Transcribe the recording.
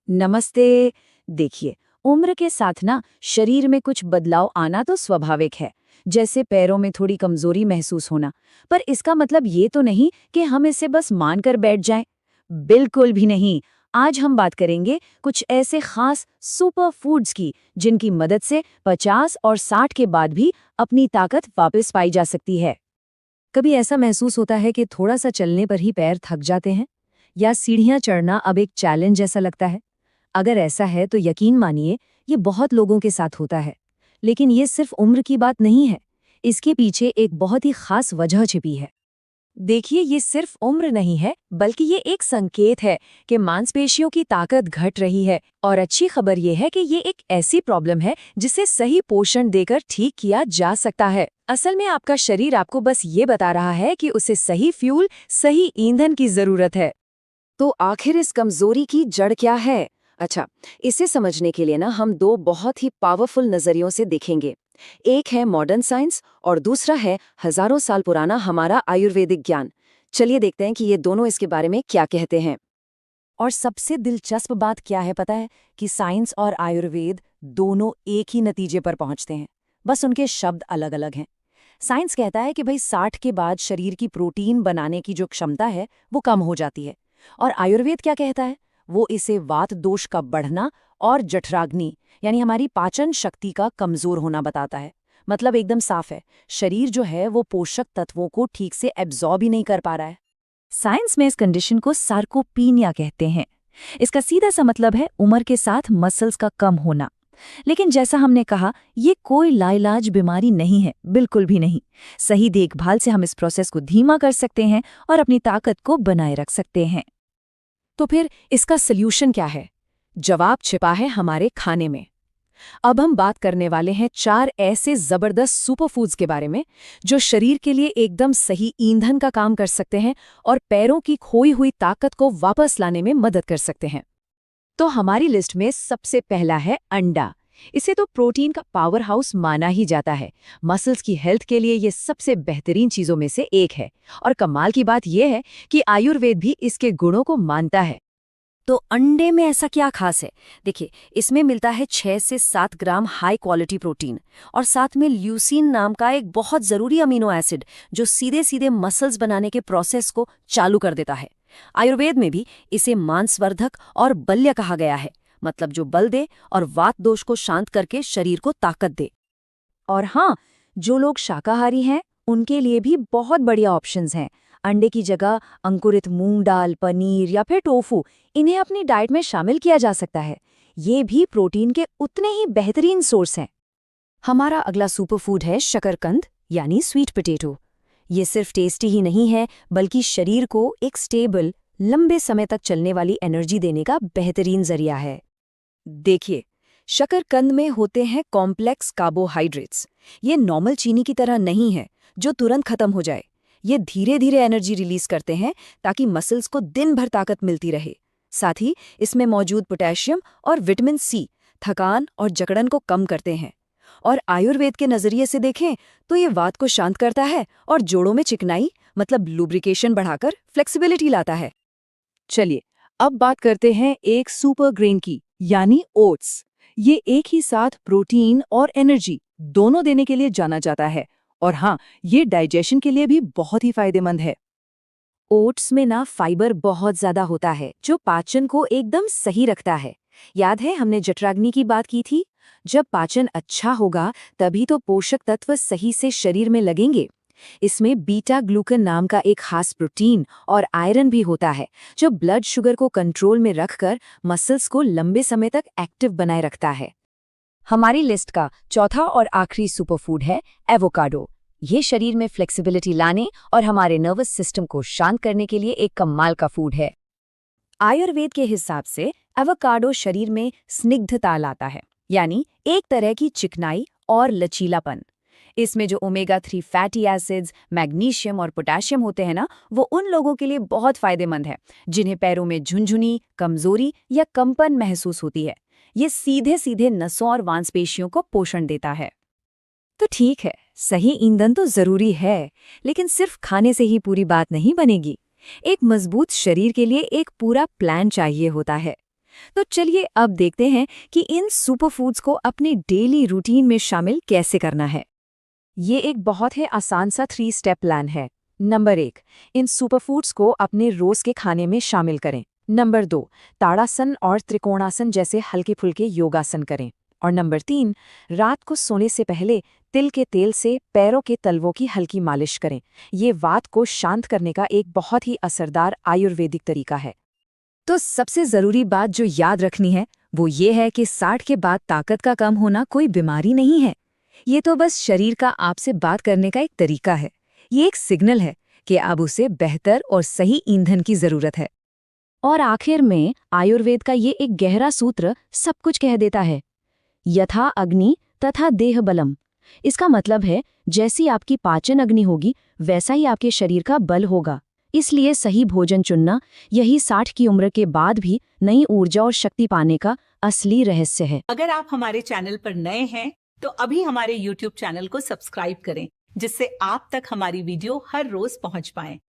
नमस्ते। देखिए, उम्र के साथ ना शरीर में कुछ बदलाव आना तो स्वाभाविक है, जैसे पैरों में थोड़ी कमजोरी महसूस होना। पर इसका मतलब ये तो नहीं कि हम इसे बस मानकर बैठ जाएं। बिल्कुल भी नहीं। आज हम बात करेंगे कुछ ऐसे खास सुपर फूड्स की जिनकी मदद से 50 और 60 के बाद भी अपनी ताकत वापस पाई जा सकती है। कभी ऐसा महसूस होता है कि थोड़ा सा चलने पर ही पैर थक जाते हैं या सीढ़ियां चढ़ना अब एक चैलेंज जैसा लगता है? अगर ऐसा है तो यकीन मानिए, ये बहुत लोगों के साथ होता है। लेकिन ये सिर्फ उम्र की बात नहीं है। इसके पीछे एक बहुत ही खास वजह छिपी है। देखिए, ये सिर्फ उम्र नहीं है, बल्कि ये एक संकेत है कि मांसपेशियों की ताकत घट रही है। और अच्छी खबर ये है कि ये एक ऐसी प्रॉब्लम है जिसे सही पोषण देकर ठीक किया जा सकता है। असल में आपका शरीर आपको बस ये बता रहा है कि उसे सही फ्यूल, सही ईंधन की जरूरत है। तो आखिर इस कमजोरी की जड़ क्या है? अच्छा, इसे समझने के लिए ना हम दो बहुत ही पावरफुल नजरियों से देखेंगे। एक है मॉडर्न साइंस और दूसरा है हजारों साल पुराना हमारा आयुर्वेदिक ज्ञान। चलिए देखते हैं कि ये दोनों इसके बारे में क्या कहते हैं। और सबसे दिलचस्प बात क्या है पता है? कि साइंस और आयुर्वेद दोनों एक ही नतीजे पर पहुंचते हैं, बस उनके शब्द अलग अलग हैं। साइंस कहता है कि भाई 60 के बाद शरीर की प्रोटीन बनाने की जो क्षमता है वो कम हो जाती है। और आयुर्वेद क्या कहता है? वो इसे वात दोष का बढ़ना और जठराग्नि यानी हमारी पाचन शक्ति का कमजोर होना बताता है। मतलब एकदम साफ है, शरीर जो है वो पोषक तत्वों को ठीक से एब्जॉर्ब ही नहीं कर पा रहा है। साइंस में इस कंडीशन को सार्कोपीनिया कहते हैं। इसका सीधा सा मतलब है उम्र के साथ मसल्स का कम होना। लेकिन जैसा हमने कहा, ये कोई लाइलाज बीमारी नहीं है, बिल्कुल भी नहीं। सही देखभाल से हम इस प्रोसेस को धीमा कर सकते हैं और अपनी ताकत को बनाए रख सकते हैं। तो फिर इसका सल्यूशन क्या है? जवाब छिपा है हमारे खाने में। अब हम बात करने वाले हैं 4 ऐसे जबरदस्त सुपरफूड्स के बारे में जो शरीर के लिए एकदम सही ईंधन का काम कर सकते हैं और पैरों की खोई हुई ताकत को वापस लाने में मदद कर सकते हैं। तो हमारी लिस्ट में सबसे पहला है अंडा। इसे तो प्रोटीन का पावर हाउस माना ही जाता है। मसल्स की हेल्थ के लिए ये सबसे बेहतरीन चीजों में से एक है। और कमाल की बात यह है कि आयुर्वेद भी इसके गुणों को मानता है। तो अंडे में ऐसा क्या खास है? देखिए, इसमें मिलता है 6 से 7 ग्राम हाई क्वालिटी प्रोटीन और साथ में ल्यूसीन नाम का एक बहुत जरूरी अमीनो एसिड जो सीधे सीधे मसल्स बनाने के प्रोसेस को चालू कर देता है। आयुर्वेद में भी इसे मांसवर्धक और बल्य कहा गया है, मतलब जो बल दे और वात दोष को शांत करके शरीर को ताकत दे। और हाँ, जो लोग शाकाहारी हैं उनके लिए भी बहुत बढ़िया ऑप्शंस हैं। अंडे की जगह अंकुरित मूंग दाल, पनीर या फिर टोफू, इन्हें अपनी डाइट में शामिल किया जा सकता है। ये भी प्रोटीन के उतने ही बेहतरीन सोर्स हैं। हमारा अगला सुपरफूड है शकरकंद यानी स्वीट पोटैटो। ये सिर्फ टेस्टी ही नहीं है, बल्कि शरीर को एक स्टेबल, लंबे समय तक चलने वाली एनर्जी देने का बेहतरीन जरिया है। देखिए, शकरकंद में होते हैं कॉम्प्लेक्स कार्बोहाइड्रेट्स। ये नॉर्मल चीनी की तरह नहीं है जो तुरंत खत्म हो जाए। ये धीरे धीरे एनर्जी रिलीज करते हैं ताकि मसल्स को दिन भर ताकत मिलती रहे। साथ ही इसमें मौजूद पोटेशियम और विटामिन सी थकान और जकड़न को कम करते हैं। और आयुर्वेद के नजरिए से देखें तो ये वात को शांत करता है और जोड़ों में चिकनाई मतलब लुब्रिकेशन बढ़ाकर फ्लेक्सिबिलिटी लाता है। चलिए, अब बात करते हैं एक सुपर ग्रेन की, यानी ओट्स। ये एक ही साथ प्रोटीन और एनर्जी दोनों देने के लिए जाना जाता है। और हाँ, ये डाइजेशन के लिए भी बहुत ही फायदेमंद है। ओट्स में ना फाइबर बहुत ज्यादा होता है जो पाचन को एकदम सही रखता है। याद है हमने जठराग्नि की बात की थी? जब पाचन अच्छा होगा तभी तो पोषक तत्व सही से शरीर में लगेंगे। इसमें बीटा ग्लूकन नाम का एक खास प्रोटीन और आयरन भी होता है जो ब्लड शुगर को कंट्रोल में रखकर मसल्स को लंबे समय तक एक्टिव बनाए रखता है। हमारी लिस्ट का चौथा और आखिरी सुपरफूड है एवोकाडो। ये शरीर में फ्लेक्सिबिलिटी लाने और हमारे नर्वस सिस्टम को शांत करने के लिए एक कमाल का फूड है। आयुर्वेद के हिसाब से एवोकाडो शरीर में स्निग्धता लाता है, यानी एक तरह की चिकनाई और लचीलापन। इसमें जो ओमेगा 3 फैटी एसिड्स, मैग्नीशियम और पोटेशियम होते हैं ना, वो उन लोगों के लिए बहुत फायदेमंद है जिन्हें पैरों में झुनझुनी, कमजोरी या कंपन महसूस होती है। ये सीधे सीधे नसों और मांसपेशियों को पोषण देता है। तो ठीक है, सही ईंधन तो जरूरी है, लेकिन सिर्फ खाने से ही पूरी बात नहीं बनेगी। एक मजबूत शरीर के लिए एक पूरा प्लान चाहिए होता है। तो चलिए अब देखते हैं कि इन सुपरफूड्स को अपने डेली रूटीन में शामिल कैसे करना है। ये एक बहुत ही आसान सा 3 स्टेप प्लान है। नंबर 1, इन सुपरफूड्स को अपने रोज के खाने में शामिल करें। नंबर 2, ताड़ासन और त्रिकोणासन जैसे हल्के फुल्के योगासन करें। और नंबर 3, रात को सोने से पहले तिल के तेल से पैरों के तलवों की हल्की मालिश करें। ये वात को शांत करने का एक बहुत ही असरदार आयुर्वेदिक तरीका है। तो सबसे ज़रूरी बात जो याद रखनी है वो ये है कि 60 के बाद ताकत का कम होना कोई बीमारी नहीं है। ये तो बस शरीर का आपसे बात करने का एक तरीका है। ये एक सिग्नल है कि अब उसे बेहतर और सही ईंधन की ज़रूरत है। और आखिर में आयुर्वेद का ये एक गहरा सूत्र सब कुछ कह देता है, यथा अग्नि तथा देह बलम। इसका मतलब है जैसी आपकी पाचन अग्नि होगी वैसा ही आपके शरीर का बल होगा। इसलिए सही भोजन चुनना यही 60 की उम्र के बाद भी नई ऊर्जा और शक्ति पाने का असली रहस्य है। अगर आप हमारे चैनल पर नए हैं तो अभी हमारे YouTube चैनल को सब्सक्राइब करें, जिससे आप तक हमारी वीडियो हर रोज पहुंच पाए।